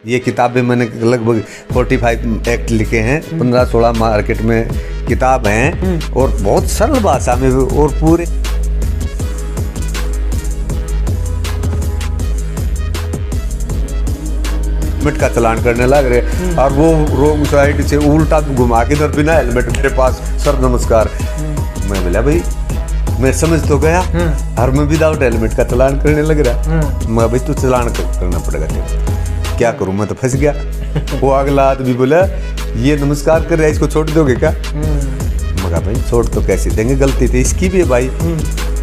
ये किताबें मैंने लगभग 45 एक्ट लिखे हैं, 15-16 मार्केट में किताब हैं और बहुत सरल भाषा में और पूरे हेलमेट का चलान करने लग रहे और वो रोंग साइड से उल्टा घुमा के इधर बिना हेलमेट मेरे पास, सर नमस्कार। मैं बोला भाई मैं समझ तो गया और मैं विदाउट हेलमेट का चलान करने लग रहा। मैं भाई तू चलान करना पड़ेगा तेरे, क्या करूं मैं तो फंस गया। वो अगला आदमी बोला ये नमस्कार कर रहा है, इसको छोड़ दोगे क्या? मैं कहा भाई छोड़ तो कैसे देंगे, गलती थी इसकी भी है भाई।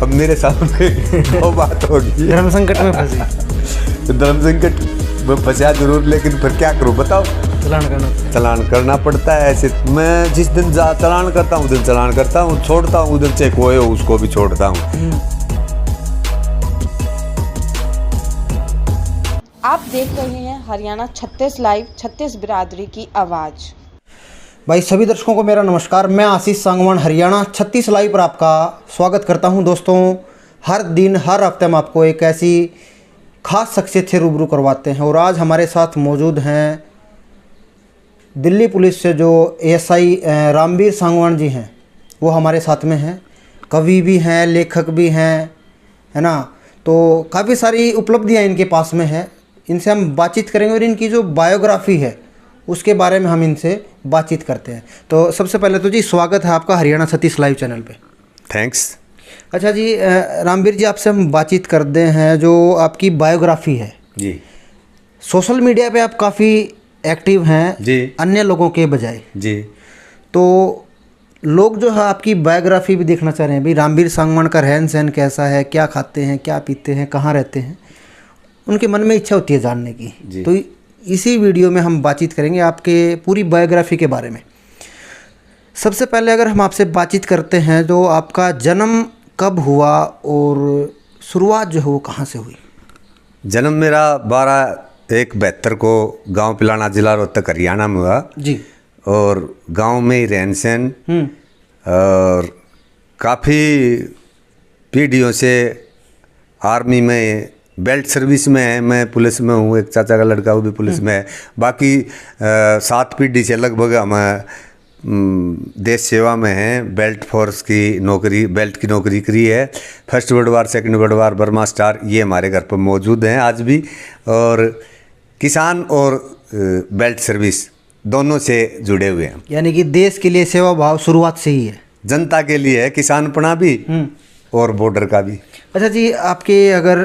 अब मेरे सामने वो बात होगी, धर्म संकट में फंसी। धर्म संकट में फंसा जरूर, लेकिन फिर क्या करूं बताओ, चलान करना पड़ता है। ऐसे मैं जिस दिन चलान करता हूँ दिन चलान करता हूँ, छोड़ता हूँ उधर चेक होए उसको भी छोड़ता हूँ। आप देख रहे हैं हरियाणा 36 लाइव, 36 बिरादरी की आवाज़। भाई सभी दर्शकों को मेरा नमस्कार। मैं आशीष सांगवान हरियाणा 36 लाइव पर आपका स्वागत करता हूं। दोस्तों, हर दिन हर हफ्ते हम आपको एक ऐसी खास शख्सियत से रूबरू करवाते हैं और आज हमारे साथ मौजूद हैं दिल्ली पुलिस से जो एएसआई रामवीर सांगवान जी हैं, वो हमारे साथ में हैं। कवि भी हैं, लेखक भी हैं, है ना। तो काफ़ी सारी उपलब्धियाँ इनके पास में है। इनसे हम बातचीत करेंगे और इनकी जो बायोग्राफी है उसके बारे में हम इनसे बातचीत करते हैं। तो सबसे पहले तो जी स्वागत है आपका हरियाणा 36 लाइव चैनल पे। थैंक्स। अच्छा जी, रामवीर जी आपसे हम बातचीत करते हैं जो आपकी बायोग्राफी है जी। सोशल मीडिया पे आप काफ़ी एक्टिव हैं जी, अन्य लोगों के बजाय जी। तो लोग जो है आपकी बायोग्राफी भी देखना चाह रहे हैं, भाई रामवीर सांगवान का रहन सहन कैसा है, क्या खाते हैं, क्या पीते हैं, कहाँ रहते हैं, उनके मन में इच्छा होती है जानने की। तो इसी वीडियो में हम बातचीत करेंगे आपके पूरी बायोग्राफी के बारे में। सबसे पहले अगर हम आपसे बातचीत करते हैं तो आपका जन्म कब हुआ और शुरुआत जो है वो कहाँ से हुई? जन्म मेरा 12/1/72 को गांव पिलाना, जिला रोहतक, हरियाणा में हुआ जी। और गांव में ही रहन सहन और काफ़ी पीढ़ियों से आर्मी में बेल्ट सर्विस में है। मैं पुलिस में हूँ, एक चाचा का लड़का वो भी पुलिस में है। बाकी 7 पीढ़ी से लगभग हम देश सेवा में हैं। बेल्ट फोर्स की नौकरी, बेल्ट की नौकरी करी है। First world war, second world war, Burma star ये हमारे घर पर मौजूद हैं आज भी। और किसान और बेल्ट सर्विस दोनों से जुड़े हुए हैं, यानी कि देश के लिए सेवा भाव शुरुआत से ही है। जनता के लिए है, किसानपना भी और बॉर्डर का भी। अच्छा जी, आपके अगर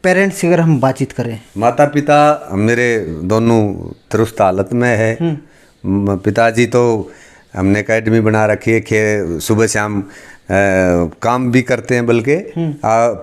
पेरेंट्स की अगर हम बातचीत करें, माता पिता मेरे दोनों दुरुस्त हालत में है। पिताजी तो हमने एकेडमी बना रखी है, सुबह शाम काम भी करते हैं, बल्कि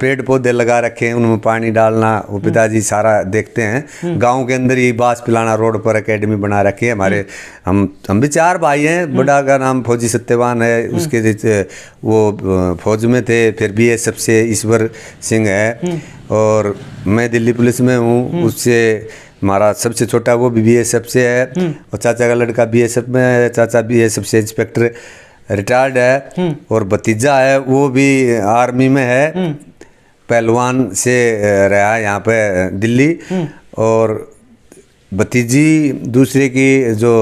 पेड़ पौधे लगा रखे हैं, उनमें पानी डालना वो पिताजी सारा देखते हैं। गांव के अंदर ही बास पिलाना रोड पर एकेडमी बना रखी है हमारे। हम भी 4 भाई हैं। बड़ा का नाम फौजी सत्यवान है, उसके वो फौज में थे, फिर बीएसएफ से ईश्वर सिंह है और मैं दिल्ली पुलिस में हूँ। उससे हमारा सबसे छोटा वो भी बीएसएफ से है और चाचा का लड़का बीएसएफ में है। चाचा बीएसएफ से इंस्पेक्टर रिटायर्ड है और भतीजा है वो भी आर्मी में है, पहलवान से रहा यहाँ पे दिल्ली। और भतीजी दूसरे की जो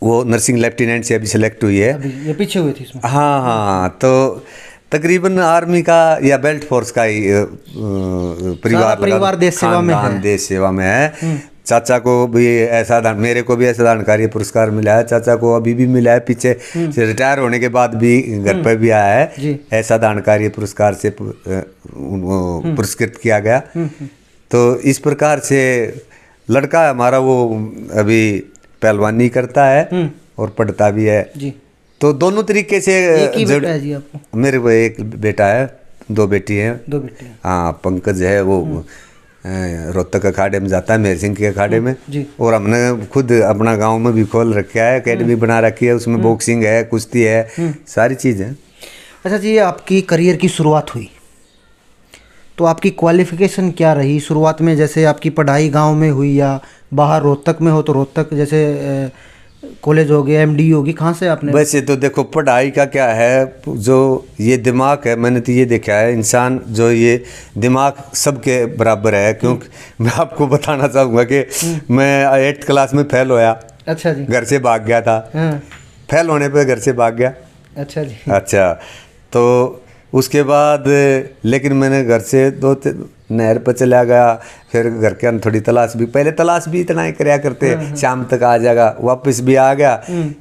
वो नर्सिंग लेफ्टिनेंट से अभी सेलेक्ट हुई है, ये पीछे हुई थी इसमें। हाँ, तो तकरीबन आर्मी का या बेल्ट फोर्स का ही परिवार देश सेवा में है। देश सेवा में है। चाचा को भी ऐसा मेरे को भी ऐसा दानकारी पुरस्कार मिला है। चाचा को अभी भी मिला है, पीछे से रिटायर होने के बाद भी घर पर भी आया है, ऐसा दानकारी पुरस्कार से पुरस्कृत किया गया। तो इस प्रकार से लड़का हमारा वो अभी पहलवानी करता है और पढ़ता भी है जी। तो दोनों तरीके से बेटा है जी आपको? मेरे को एक बेटा है, 2 बेटी हैं। 2 बेटे? हाँ, पंकज है वो रोहतक अखाड़े में जाता है, मेहर सिंह के अखाड़े में जी। और हमने खुद अपना गांव में भी खोल रखा है, एकेडमी बना रखी है, उसमें बॉक्सिंग है, कुश्ती है, सारी चीज़ें। अच्छा जी, आपकी करियर की शुरुआत हुई तो आपकी क्वालिफिकेशन क्या रही शुरुआत में? जैसे आपकी पढ़ाई गांव में हुई या बाहर रोहतक में हो तो रोहतक, जैसे कॉलेज हो गया, MD होगी, कहाँ से आपने? वैसे तो देखो पढ़ाई का क्या है, जो ये दिमाग है, मैंने तो ये देखा है इंसान जो ये दिमाग सबके बराबर है। क्योंकि मैं आपको बताना चाहूँगा कि मैं 8th क्लास में फेल होया। अच्छा जी। घर से भाग गया था। फेल होने पे घर से भाग गया। अच्छा जी। अच्छा, तो उसके बाद लेकिन मैंने घर से 2 नहर पर चला गया। फिर घर के अंदर थोड़ी तलाश भी, पहले तलाश भी इतना ही कराया करते, शाम तक आ जाएगा, वापस भी आ गया।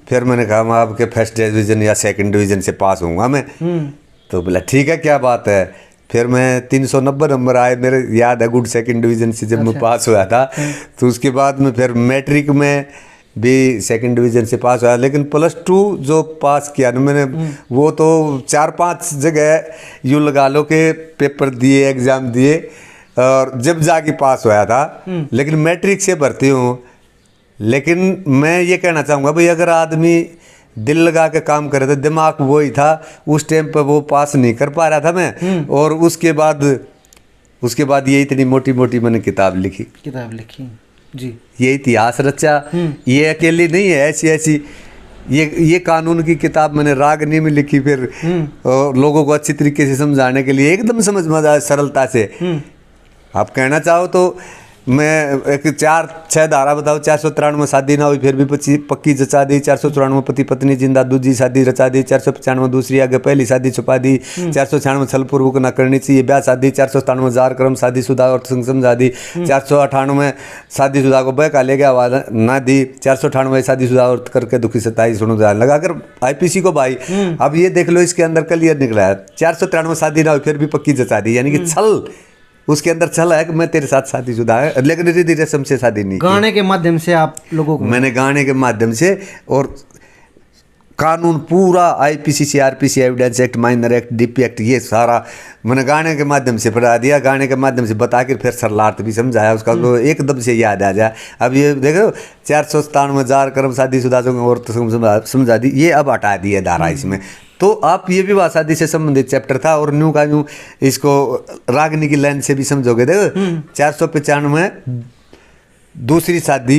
फिर मैंने कहा मैं आपके फर्स्ट डिवीज़न या सेकंड डिवीज़न से पास होऊंगा मैं। तो बोला ठीक है, क्या बात है। फिर मैं 390 नंबर आए, मेरे याद है, गुड सेकंड डिवीज़न से जब मैं पास हुआ था। तो उसके बाद में फिर मैट्रिक में भी सेकंड डिवीज़न से पास हुआ। लेकिन +2 जो पास किया ना मैंने, वो तो 4-5 जगह यूँ लगा लो कि पेपर दिए, एग्ज़ाम दिए, और जब जाके पास हुआ था। लेकिन मैट्रिक से भर्ती हूँ। लेकिन मैं ये कहना चाहूँगा भाई, अगर आदमी दिल लगा के काम करे तो दिमाग वो ही था उस टाइम पर, वो पास नहीं कर पा रहा था मैं। और उसके बाद ये इतनी मोटी मोटी मैंने किताब लिखी जी। ये इतिहास रचा। ये अकेली नहीं है, ऐसी ये कानून की किताब मैंने रागनी में लिखी। फिर और लोगों को अच्छी तरीके से समझाने के लिए, एकदम समझ में आए सरलता से। आप कहना चाहो तो मैं एक 4-6 धारा बताओ। 493 शादी ना हुई फिर भी पक्की जचा दी। 494 पति पत्नी जिंदा दूजी शादी रचा दी। 495 दूसरी आगे पहली शादी छुपा दी। 496 छल पूर्वक न करनी चाहिए ब्याह शादी। 497 जार क्रम शादीशुदा और समझा दी। 498 शादीशुदा को बहका ले गया आवाज ना दी। 498 शादीशुदा और करके दुखी सताई सुनो जाने लगा। अगर IPC को भाई अब ये देख लो, इसके अंदर क्लियर निकला है। 493 शादी ना हुई फिर भी पक्की जचा दी, यानी कि छल उसके अंदर चला है कि मैं तेरे साथ शादीशुदा है, लेकिन रीति रस्म से शादी नहीं। गाने के माध्यम से आप लोगों को, मैंने गाने के माध्यम से, और कानून पूरा IPC CRPC evidence act, minor act, DP act, ये सारा मैंने गाने के माध्यम से पढ़ा दिया। गाने के माध्यम से बता कर फिर सरलार्थ भी समझाया उसका, तो एकदम से याद आ जाए। अब ये देखो 497 जार कर्म शादीशुदा और समझा दी, ये अब हटा दिया धारा इसमें। तो आप ये विवाह शादी से संबंधित चैप्टर था, और न्यू का न्यू इसको रागनी की लाइन से भी समझोगे। देखो 495 दूसरी शादी,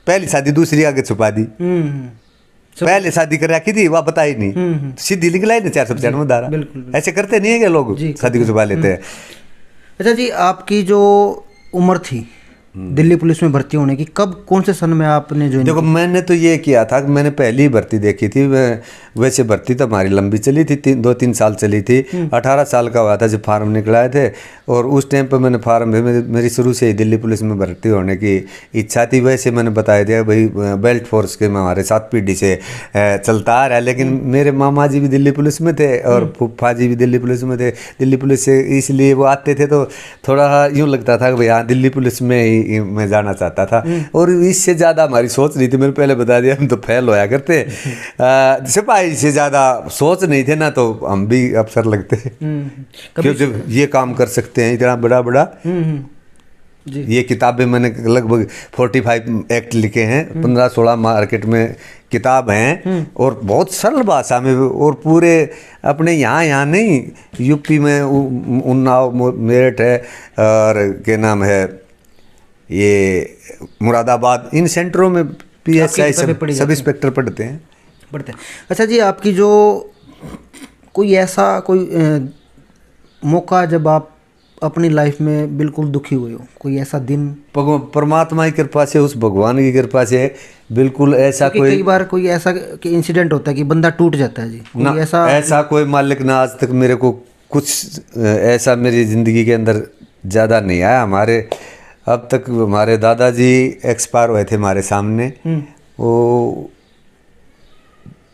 पहली शादी दूसरी आगे छुपा दी। पहले शादी कर रखी थी, वह बताई नहीं, सीधी निकला ही नहीं 495 धारा। ऐसे करते नहीं है कि लोग शादी को छुपा लेते हैं। अच्छा जी, आपकी जो उम्र थी दिल्ली पुलिस में भर्ती होने की, कब, कौन से सन में आपने ज्वाइन? देखो मैंने तो ये किया था कि मैंने पहली भर्ती देखी थी। वैसे भर्ती तो हमारी लंबी चली थी, 2-3 साल चली थी। 18 साल का हुआ था जब फार्म निकलाए थे, और उस टाइम पर मैंने फार्म मेरी शुरू से ही दिल्ली पुलिस में भर्ती होने की इच्छा थी। वैसे मैंने बताया दिया भाई बेल्ट फोर्स के में हमारे 7 पीढ़ी से चलता आ रहा है। लेकिन मेरे मामा जी भी दिल्ली पुलिस में थे और फूफा जी भी दिल्ली पुलिस में थे। दिल्ली पुलिस से इसलिए वो आते थे तो थोड़ा यूँ लगता था कि भाई हाँ दिल्ली पुलिस में ही मैं जाना चाहता था। और इससे ज़्यादा हमारी सोच नहीं थी। मैंने पहले बता दिया, हम तो फेल होया करते, सिपाही से ज़्यादा सोच नहीं थे ना, तो हम भी अफसर लगते। क्योंकि ये काम कर सकते हैं इतना बड़ा बड़ा। ये किताबें मैंने लगभग 45 एक्ट लिखे हैं, 15-16 मार्केट में किताब हैं, और बहुत सरल भाषा में, और पूरे अपने यहाँ नहीं, यूपी में उन्नाव, मेरठ है, और क्या नाम है ये मुरादाबाद, इन सेंटरों में PSI सब इंस्पेक्टर पढ़ते हैं। अच्छा जी, आपकी जो कोई ऐसा मौका जब आप अपनी लाइफ में बिल्कुल दुखी हुए हो, कोई ऐसा दिन? परमात्मा की कृपा से, उस भगवान की कृपा से बिल्कुल ऐसा कोई, कई बार कोई ऐसा इंसिडेंट होता है कि बंदा टूट जाता है जी, कोई ऐसा कोई मालिक ना आज तक मेरे को कुछ ऐसा मेरी ज़िंदगी के अंदर ज़्यादा नहीं आया। हमारे अब तक हमारे दादाजी एक्सपायर हुए थे हमारे सामने। वो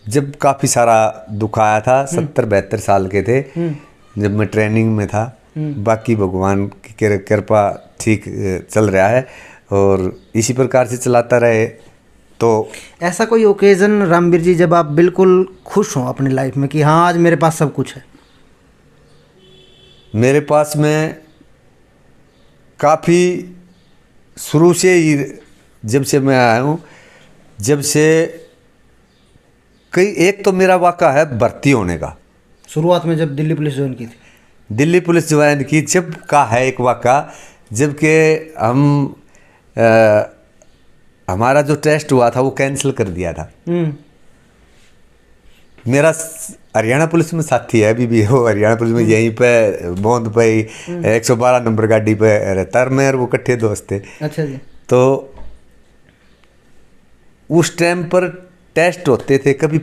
जब काफ़ी सारा दुख आया था, 70-72 साल के थे जब मैं ट्रेनिंग में था। बाकी भगवान की कृपा ठीक चल रहा है, और इसी प्रकार से चलाता रहे। तो ऐसा कोई ओकेज़न रामवीर जी जब आप बिल्कुल खुश हों अपनी लाइफ में कि हाँ आज मेरे पास सब कुछ है? मेरे पास में काफ़ी शुरू से ही, जब से मैं आया हूँ, जब से एक तो मेरा वाक़ा है भर्ती होने का। शुरुआत में जब दिल्ली पुलिस ज्वाइन की थी, दिल्ली पुलिस ज्वाइन की जब का है एक वाक़ा, जबकि हमारा जो टेस्ट हुआ था वो कैंसिल कर दिया था। मेरा हरियाणा पुलिस में साथी है अभी भी, वो हरियाणा पुलिस में यहीं पे बोंद पे 112 नंबर गाड़ी पे रहता है, मैं और वो इकट्ठे दोस्त थे। अच्छा जी। तो उस टाइम पर टेस्ट होते थे, कभी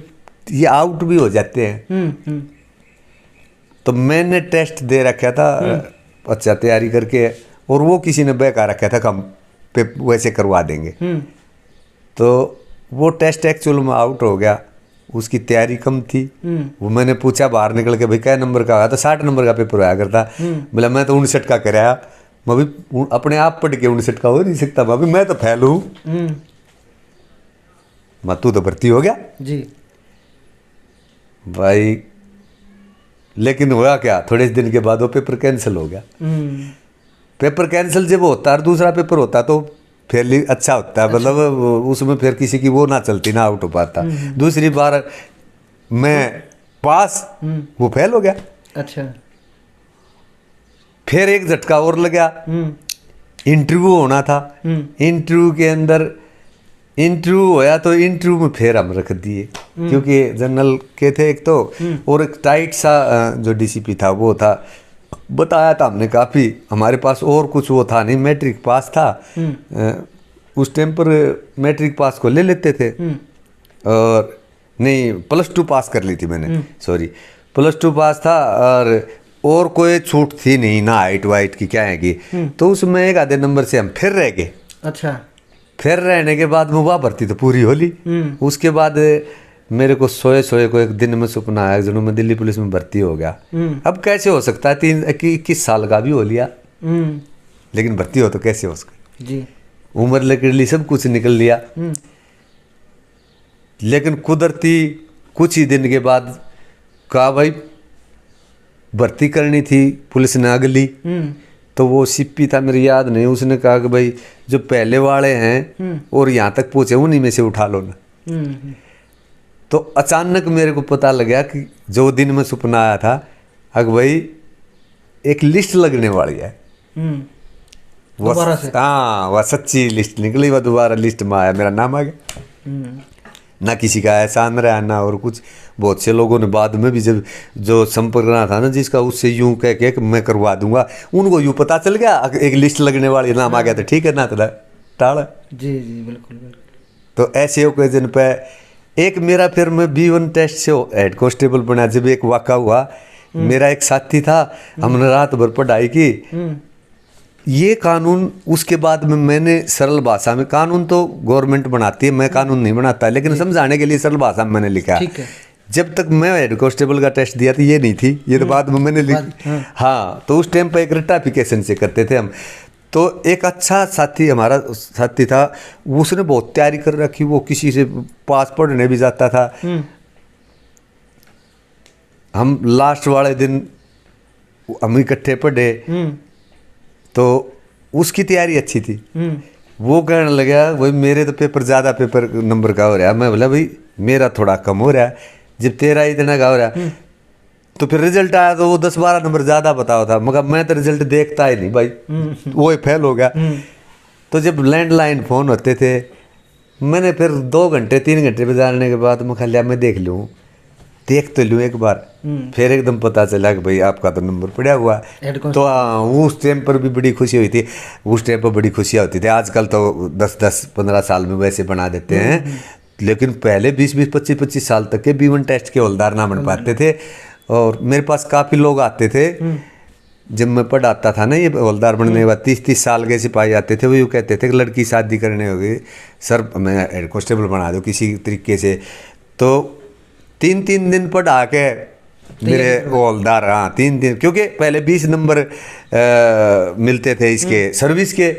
ये आउट भी हो जाते हैं। तो मैंने टेस्ट दे रखा था अच्छा तैयारी करके, और वो किसी ने बहका रखा था कि हम पे वैसे करवा देंगे। तो वो टेस्ट एक्चुअल में आउट हो गया, उसकी तैयारी कम थी। वो मैंने पूछा बाहर निकल के, भाई क्या नंबर का आया? तो 60 नंबर का पेपर आया करता। बोला मैं तो 59 का कराया। मैं भी अपने आप पढ़ के 59 का हो नहीं सकता, मैं तो फेल हूँ। तू तो भर्ती हो गया जी भाई। लेकिन हुआ क्या, थोड़े दिन के बाद वो पेपर कैंसिल हो गया। पेपर कैंसिल जब होता है, दूसरा पेपर होता तो फिर अच्छा होता है, मतलब उसमें फिर किसी की वो ना चलती, ना आउट हो पाता। दूसरी बार मैं पास, वो फेल हो गया। अच्छा। फिर एक झटका और लगा, इंटरव्यू होना था। इंटरव्यू के अंदर इंटरव्यू होया तो इंटरव्यू में फिर हम रख दिए, क्योंकि जनरल के थे एक तो, और एक टाइट सा जो डीसीपी था वो था। बताया था हमने काफ़ी, हमारे पास और कुछ वो था नहीं, मैट्रिक पास था। उस टाइम पर मैट्रिक पास को ले लेते थे, और नहीं +2 पास कर ली थी मैंने, सॉरी +2 पास था। और कोई छूट थी नहीं, ना हाइट वाइट की क्या है कि, तो उसमें एक आधे नंबर से हम फिर रह गए। अच्छा। फिर रहने के बाद में वह भर्ती तो पूरी हो ली। उसके बाद मेरे को सोए को एक दिन में सपना आया, जनू मैं दिल्ली पुलिस में भर्ती हो गया। अब कैसे हो सकता है, 21 साल का भी हो लिया, लेकिन भर्ती हो तो कैसे हो सकता जी। उम्र लेकर ली, सब कुछ निकल लिया। लेकिन कुदरती कुछ ही दिन के बाद कहा भाई भर्ती करनी थी, पुलिस ने अगली। तो वो सिप्पी था, मेरी याद नहीं, उसने कहा कि भाई जो पहले वाले हैं और यहाँ तक पहुँचे उन्हीं में से उठा लो ना। तो अचानक मेरे को पता लगा कि जो दिन में सपना आया था, अगर भाई एक लिस्ट लगने वाली है। दोबारा से? हाँ, वह सच्ची लिस्ट निकली, वह दोबारा लिस्ट में आया, मेरा नाम आ गया। ना किसी का एहसान रहा ना और कुछ। बहुत से लोगों ने बाद में भी जब जो संपर्क रहा था ना जिसका, उससे यूं कह के मैं करवा दूंगा, उनको यूं पता चल गया एक लिस्ट लगने वाली, नाम आ गया तो ठीक है, ना तो टाड़ा। जी जी बिल्कुल बिल्कुल। तो ऐसे ओकेजन पे एक मेरा, फिर मैं B1 टेस्ट से हेड कांस्टेबल बना। जब एक वाक़ा हुआ, मेरा एक साथी था, हमने रात भर पढ़ाई की। ये कानून उसके बाद में मैंने सरल भाषा में, कानून तो गवर्नमेंट बनाती है, मैं कानून नहीं बनाता, लेकिन समझाने के लिए सरल भाषा में मैंने लिखा। ठीक है। जब तक मैं हेड कांस्टेबल का टेस्ट दिया था ये नहीं थी, ये तो बाद में मैंने लिखी। हाँ, तो उस टाइम पर एक रट्टाफिकेशन से करते थे हम। तो एक अच्छा साथी हमारा साथी था, उसने बहुत तैयारी कर रखी, वो किसी से पास पढ़ने भी जाता था। हम लास्ट वाले दिन हम इकट्ठे पढ़े, तो उसकी तैयारी अच्छी थी। वो कहने लगा भाई मेरे तो पेपर ज़्यादा पेपर नंबर का हो रहा है। मैं बोला भाई मेरा थोड़ा कम हो रहा है, जब तेरा इतना का हो रहा है। तो फिर रिजल्ट आया तो वो 10-12 नंबर ज़्यादा बताओ था, मगर मैं तो रिजल्ट देखता ही नहीं भाई, वो ही फेल हो गया। तो जब लैंडलाइन फ़ोन होते थे, मैंने फिर 2 घंटे 3 घंटे बजाने के बाद मैं लिया मैं देख लूँ, देख तो लूँ एक बार। फिर एकदम पता चला कि भाई आपका तो नंबर पड़ा हुआ है। तो उस टाइम पर भी बड़ी खुशी हुई थी, उस टाइम पर बड़ी खुशियाँ होती थी। आजकल तो 10-15 साल में वैसे बना देते हैं, लेकिन पहले 20-20 25-25 साल तक के B1 टेस्ट के हवलदार ना बन पाते थे। और मेरे पास काफ़ी लोग आते थे जब मैं पढ़ाता था ना, ये हवलदार बनने के बाद 30-30 साल के सिपाही आते थे। वो यूँ कहते थे कि लड़की शादी करने होगी सर, मैं हेड कांस्टेबल बना दो किसी तरीके से। तो 3-3 दिन पढ़ा के मेरे हवलदार, हाँ 3 दिन, क्योंकि पहले 20 नंबर मिलते थे इसके सर्विस के,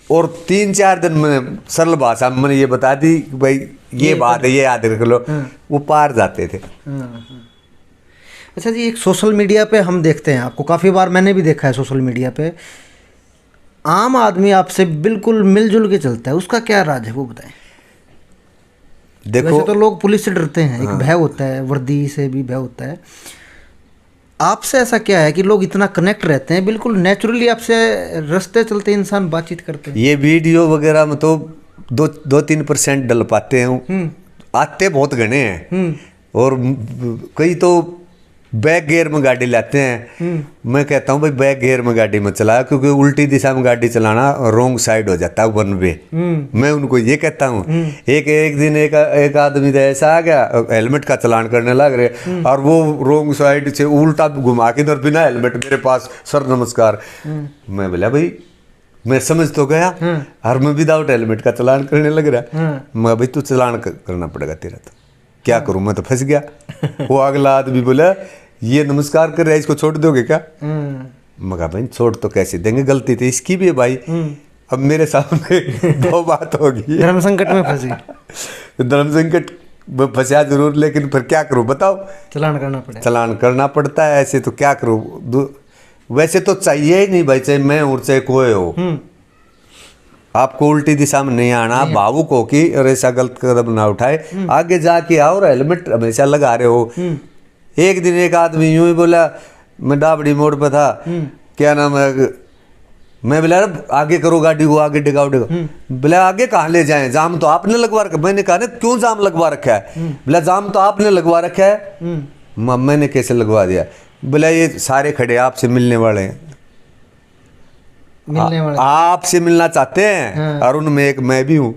और 3-4 दिन में सरल भाषा में मैंने ये बता दी कि भाई ये बात है, ये याद रख लो, वो पार जाते थे। अच्छा जी, एक सोशल मीडिया पे हम देखते हैं आपको, काफ़ी बार मैंने भी देखा है सोशल मीडिया पे, आम आदमी आपसे बिल्कुल मिलजुल के चलता है, उसका क्या राज है वो बताएं। देखो, वैसे तो लोग पुलिस से डरते हैं, एक भय होता है, वर्दी से भी भय होता है। आपसे ऐसा क्या है कि लोग इतना कनेक्ट रहते हैं, बिल्कुल नेचुरली आपसे रास्ते चलते इंसान बातचीत करते हैं। ये वीडियो वगैरह में तो 2-3% डल पाते हैं, आते बहुत घने हैं। और कई तो बैक गियर में गाड़ी लाते हैं। मैं कहता हूँ भाई बैक गियर में गाड़ी मत चलाया, क्योंकि उल्टी दिशा में गाड़ी चलाना रोंग साइड हो जाता है वन वे। मैं उनको ये कहता हूँ। एक दिन एक आदमी तो ऐसा आ गया, हेलमेट का चलान करने लग रहे और वो रोंग साइड से उल्टा घुमा के इधर बिना हेलमेट मेरे पास, सर नमस्कार। मैं बोला भाई मैं समझ तो गया और मैं विदाउट हेलमेट का चलान करने लग रहा। मैं भाई तू चलान करना पड़ेगा तेरा, तो क्या करूं, मैं तो फंस गया। वो अगला आदमी बोला ये नमस्कार कर रहा है, इसको छोड़ दोगे क्या? मैं कहा भाई छोड़ तो कैसे देंगे, गलती थी इसकी भी है भाई। अब मेरे सामने 2 बात होगी, धर्म संकट में फंसी। धर्म संकट में फंसा जरूर, लेकिन फिर क्या करूं बताओ, चलान करना पड़ता है। ऐसे तो क्या करूं, वैसे तो चाहिए ही नहीं भाई, चाहे मैं हूं चाहे कोई हो, आपको उल्टी दिशा में नहीं आना, भावुक हो कि और ऐसा गलत कदम ना उठाए, आगे जाके आओ और हेलमेट हमेशा लगा रहे हो। एक दिन एक आदमी यूं ही बोला, मैं डाबड़ी मोड़ पर था, क्या नाम है, मैं बोला आगे करो गाड़ी को, आगे डिगाओ। बोला आगे कहाँ ले जाएं, जाम तो आपने लगवा रखा। मैंने कहा ना क्यों जाम लगवा रखा है? बोला जाम तो आपने लगवा रखा है। मैंने कैसे लगवा दिया? बोला ये सारे खड़े आपसे मिलने वाले हैं, आपसे मिलना चाहते हैं और उनमें एक मैं भी हूँ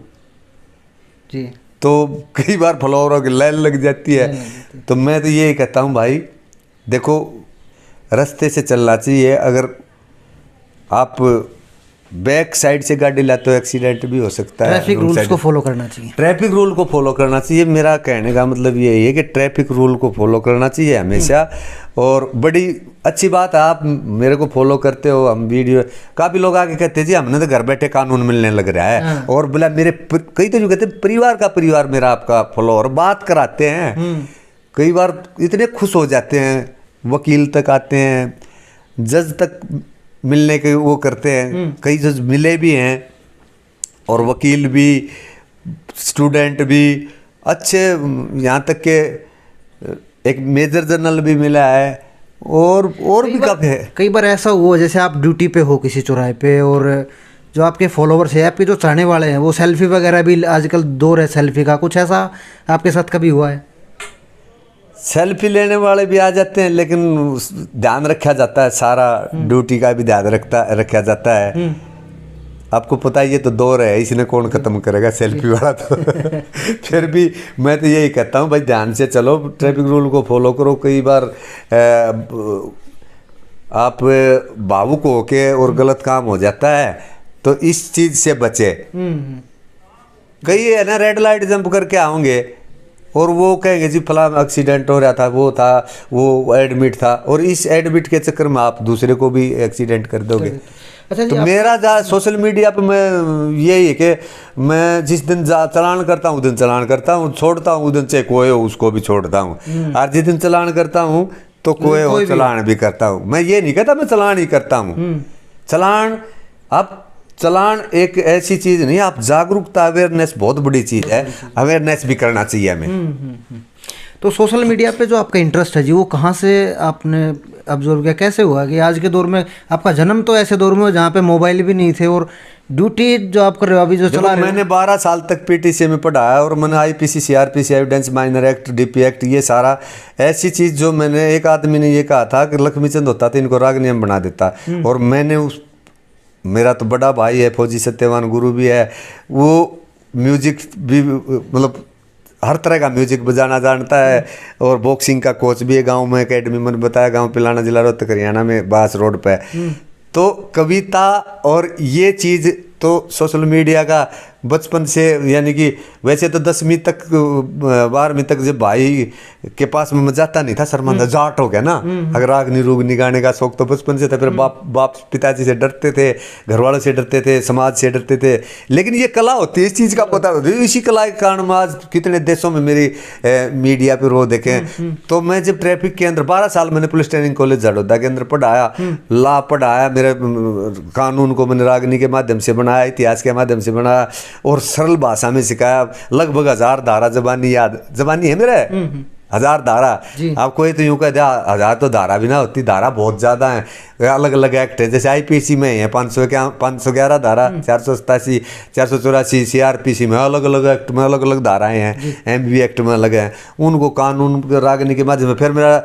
जी। तो कई बार फ्लोरों की लाइन लग जाती है। तो मैं तो यही कहता हूँ भाई देखो रास्ते से चलना चाहिए। अगर आप बैक साइड से गाड़ी लाते हो एक्सीडेंट भी हो सकता है। ट्रैफिक रूल्स को फॉलो करना चाहिए, ट्रैफिक रूल को फॉलो करना चाहिए। मेरा कहने का मतलब यही है कि ट्रैफिक रूल को फॉलो करना चाहिए हमेशा। और बड़ी अच्छी बात है आप मेरे को फॉलो करते हो। हम वीडियो काफ़ी लोग आके कहते हैं जी हमने तो घर बैठे कानून मिलने लग रहा है। और बोला मेरे कई तो जो कहते हैं परिवार मेरा आपका फॉलो और बात कराते हैं। कई बार इतने खुश हो जाते हैं, वकील तक आते हैं, जज तक मिलने के वो करते हैं। कई जज मिले भी हैं और वकील भी, स्टूडेंट भी अच्छे, यहाँ तक के एक मेजर जनरल भी मिला है। और भी कब है, कई बार ऐसा हुआ जैसे आप ड्यूटी पे हो किसी चौराहे पे और जो आपके फॉलोवर्स है, आपके जो चाहने वाले हैं, वो सेल्फी वगैरह भी, आजकल दौर है सेल्फी का, कुछ ऐसा आपके साथ कभी हुआ है? सेल्फी लेने वाले भी आ जाते हैं, लेकिन ध्यान रखा जाता है, सारा ड्यूटी का भी ध्यान रखा जाता है। आपको पता है ये तो दौर है, इसने कौन खत्म करेगा सेल्फी वाला तो फिर भी मैं तो यही कहता हूँ भाई ध्यान से चलो, ट्रैफिक रूल को फॉलो करो। कई बार आप भावुक होके और गलत काम हो जाता है, तो इस चीज़ से बचे। कई है ना रेड लाइट जंप करके आओगे और वो कहेंगे जी फला एक्सीडेंट हो रहा था, वो एडमिट था, और इस एडमिट के चक्कर में आप दूसरे को भी एक्सीडेंट कर दोगे। अच्छा तो मेरा सोशल मीडिया पे मैं यही है कि मैं जिस दिन चलान करता हूँ उस दिन चलान करता हूँ, छोड़ता हूँ उस दिन चाहे कोई हो उसको भी छोड़ता हूँ। और जिस दिन चलान करता हूँ तो कोई हो चलान भी करता हूँ। मैं ये नहीं कहता मैं चलान ही करता हूँ। चलान एक ऐसी चीज़ नहीं, आप जागरूकता, अवेयरनेस बहुत बड़ी चीज़ है, अवेयरनेस भी करना चाहिए हमें। तो सोशल मीडिया पे जो आपका इंटरेस्ट है जी, वो कहाँ से आपने ऑब्जर्व किया, कैसे हुआ कि आज के दौर में आपका जन्म तो ऐसे दौर में जहाँ पे मोबाइल भी नहीं थे और ड्यूटी जो आप कर रहे हो अभी जो चला रहे हो? मैंने 12 साल तक पीटीसी में पढ़ा है और मैंने IPC, CrPC, evidence minor act, DP act, ये सारा ऐसी चीज़ जो मैंने, एक आदमी ने ये कहा था कि लक्ष्मीचंद होता तो इनको राग नियम बना देता। और मैंने मेरा तो बड़ा भाई है फौजी सत्यवान गुरु भी है, वो म्यूजिक भी मतलब हर तरह का म्यूजिक बजाना जानता है और बॉक्सिंग का कोच भी है गांव में, एकेडमी मैंने बताया, गांव पिलाना, जिला रोहतक, हरियाणा में, बास रोड पे। तो कविता और ये चीज़ तो सोशल मीडिया का बचपन से, यानी कि वैसे तो 10वीं तक 12वीं तक जब भाई के पास में जाता नहीं था, शर्मांदा जाट हो गया ना। अगर रागनी रूगनी गाने का शौक तो बचपन से था। फिर बाप पिताजी से डरते थे, घर वालों से डरते थे, समाज से डरते थे। लेकिन ये कला होती है, इस चीज़ का पता होता है। इसी कला के कारण आज कितने देशों में मेरी मीडिया पर रो देखें। तो मैं जब ट्रैफिक के अंदर 12 साल मैंने पुलिस ट्रेनिंग कॉलेज झाड़ोदा के अंदर पढ़ाया, लॉ पढ़ाया, मेरे कानून को मैंने रागनी के माध्यम से बनाया, इतिहास के माध्यम से बनाया और सरल भाषा में सिखाया। लगभग 1000 धारा जबानी याद, जबानी है मेरा 1000 धारा। जी। आप कोई तो यूं कह दिया 1000 तो धारा भी ना होती, धारा बहुत ज्यादा है, अलग अलग एक्ट है। जैसे आईपीसी में है 511 धारा, 487, 484, सीआरपीसी में अलग अलग एक्ट में अलग अलग धाराएं हैं, एमबी एक्ट में अलग है। उनको कानून रागने के माध्यम से फिर मेरा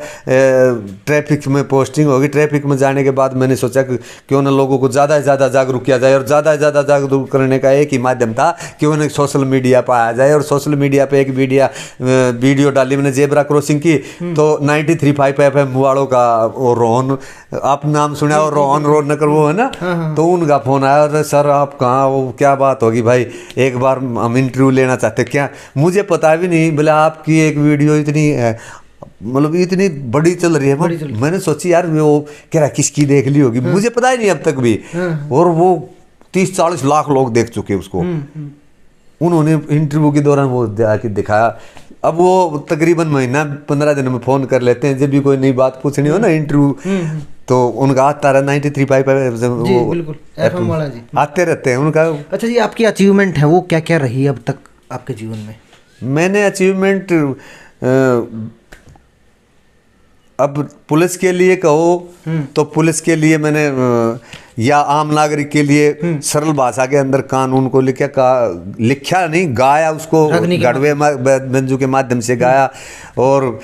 ट्रैफिक में पोस्टिंग होगी। ट्रैफिक में जाने के बाद मैंने सोचा कि क्यों ना लोगों को ज़्यादा से ज़्यादा जागरूक किया जाए, और ज़्यादा से ज़्यादा जागरूक करने का एक ही माध्यम था, क्यों ना सोशल मीडिया पर आया जाए। और सोशल मीडिया पे एक वीडियो डाली मैंने जेब्रा क्रॉसिंग की, तो 93.5 FM वालों का वो रोहन, आप नाम सुना, और रोहन रोनकर वो है ना, तो उनका फोन आया, और सर आप कहाँ, वो क्या बात होगी भाई, एक बार हम इंटरव्यू लेना चाहते। क्या, मुझे पता भी नहीं, बोले आपकी एक वीडियो इतनी मतलब इतनी बड़ी चल रही है। मैंने सोची यार वो कह रहा किसकी देख ली होगी, मुझे पता ही नहीं अब तक भी। और वो 30-40 लाख लोग देख चुके उसको। उन्होंने इंटरव्यू के दौरान वो आके दिखाया। अब वो तकरीबन महीना 15 दिन में फ़ोन कर लेते हैं, जब भी कोई नई बात पूछनी हो ना इंटरव्यू, तो उनका आता रहा 93.5 जी, बिल्कुल FM वाला जी आते रहते हैं उनका। अच्छा जी, आपकी अचीवमेंट है वो क्या क्या रही है अब तक आपके जीवन में? मैंने अचीवमेंट अब पुलिस के लिए कहो तो पुलिस के लिए मैंने या आम नागरिक के लिए सरल भाषा के अंदर कानून को लिखा नहीं, गाया, उसको गढ़वे मंजू के माध्यम से गाया। और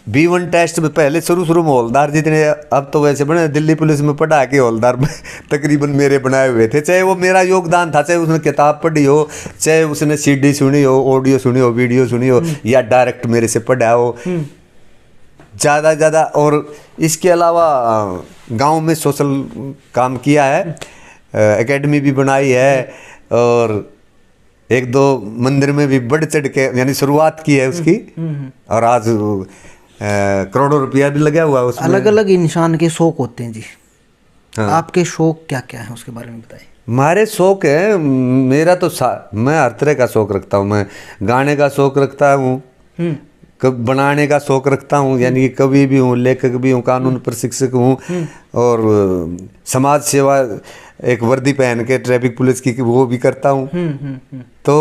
B1 टेस्ट में पहले शुरू में हौलदार जितने, अब तो वैसे बने, दिल्ली पुलिस में पढ़ा के हौलदार तकरीबन मेरे बनाए हुए थे। चाहे वो मेरा योगदान था, चाहे उसने किताब पढ़ी हो, चाहे उसने CD सुनी हो, ऑडियो सुनी हो, वीडियो सुनी हो, या डायरेक्ट मेरे से पढ़ा हो, ज़्यादा ज़्यादा। और इसके अलावा गांव में सोशल काम किया है, एकेडमी भी बनाई है, और 1-2 मंदिर में भी बढ़ चढ़ के यानी शुरुआत की है उसकी। और आज करोड़ों रुपया भी लगा हुआ है उसमें। अलग अलग इंसान के शौक होते हैं जी। हाँ। आपके शौक क्या क्या है उसके बारे में बताइए। हमारे शौक है, मेरा तो मैं हर तरह का शौक रखता हूँ। मैं गाने का शौक रखता हूँ, कब बनाने का शौक रखता हूँ, यानी कि कवि भी हूँ, लेखक भी हूँ, कानून प्रशिक्षक हूँ, और समाज सेवा एक वर्दी पहन के ट्रैफिक पुलिस की वो भी करता हूँ। तो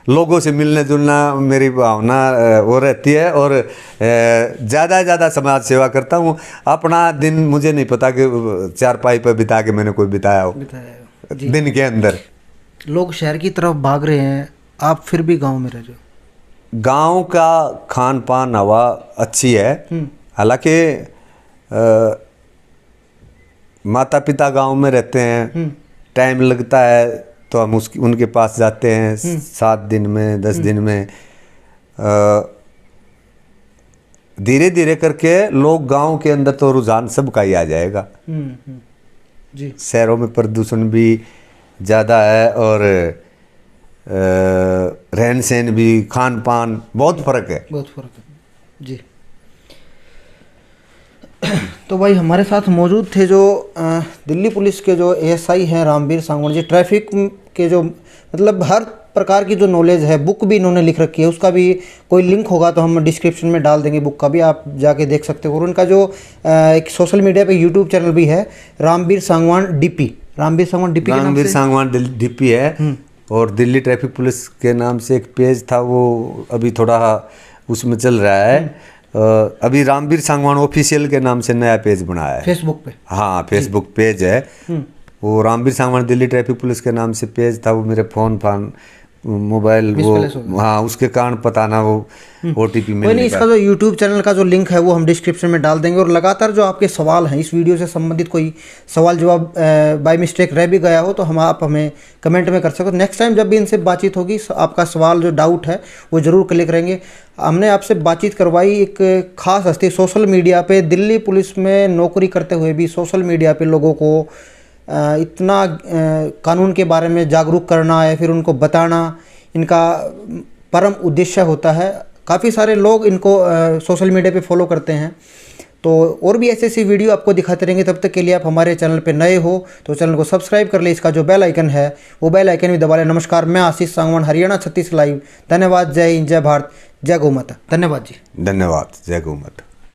लोगों से मिलने जुलना मेरी भावना वो रहती है, और ज़्यादा से ज़्यादा समाज सेवा करता हूँ। अपना दिन मुझे नहीं पता कि चारपाई पर बिता के मैंने कोई बिताया हो दिन के अंदर। लोग शहर की तरफ भाग रहे हैं, आप फिर भी गाँव में रह रहे हो। गांव का खान पान हवा अच्छी है, हालांकि माता पिता गांव में रहते हैं, टाइम लगता है तो हम उनके पास जाते हैं 7 दिन में 10 दिन में। धीरे धीरे करके लोग गांव के अंदर तो रुझान सबका ही आ जाएगा। जी, शहरों में प्रदूषण भी ज़्यादा है, और रहन सहन भी, खान पान बहुत फ़र्क है, बहुत फ़र्क है जी। तो भाई हमारे साथ मौजूद थे जो दिल्ली पुलिस के जो ASI हैं रामवीर सांगवान जी। ट्रैफिक के जो मतलब हर प्रकार की जो नॉलेज है, बुक भी इन्होंने लिख रखी है, उसका भी कोई लिंक होगा तो हम डिस्क्रिप्शन में डाल देंगे, बुक का भी आप जाके देख सकते हो। और उनका जो एक सोशल मीडिया पे यूट्यूब चैनल भी है, Ramveer Sangwan DP, Ramveer Sangwan DP Ramveer Sangwan DP है। और दिल्ली ट्रैफिक पुलिस के नाम से एक पेज था, वो अभी थोड़ा उसमें चल रहा है। अभी रामवीर सांगवान ऑफिशियल के नाम से नया पेज बनाया है फेसबुक पे। हाँ, फेसबुक पेज है वो। रामवीर सांगवान दिल्ली ट्रैफिक पुलिस के नाम से पेज था, वो मेरे फ़ोन मोबाइल वो, हाँ, उसके कारण पता ना वो OTP में नहीं। इसका जो यूट्यूब चैनल का जो लिंक है वो हम डिस्क्रिप्शन में डाल देंगे। और लगातार जो आपके सवाल हैं इस वीडियो से संबंधित, कोई सवाल जवाब बाय मिस्टेक रह भी गया हो तो आप हमें कमेंट में कर सकते हो। नेक्स्ट टाइम जब भी इनसे बातचीत होगी, आपका सवाल जो डाउट है वो ज़रूर क्लियर करेंगे। हमने आपसे बातचीत करवाई एक खास हस्ती, सोशल मीडिया पर दिल्ली पुलिस में नौकरी करते हुए भी सोशल मीडिया पर लोगों को इतना कानून के बारे में जागरूक करना या फिर उनको बताना इनका परम उद्देश्य होता है। काफ़ी सारे लोग इनको सोशल मीडिया पे फॉलो करते हैं। तो और भी ऐसी वीडियो आपको दिखाते रहेंगे। तब तक के लिए आप हमारे चैनल पे नए हो तो चैनल को सब्सक्राइब कर ले, इसका जो बेल आइकन है वो बेल आइकन भी दबा लें। नमस्कार, मैं आशीष सांगवान, हरियाणा 36 लाइव। धन्यवाद। जय हिंद, जय भारत, जय गौ माता। धन्यवाद जी। धन्यवाद। जय गौ माता।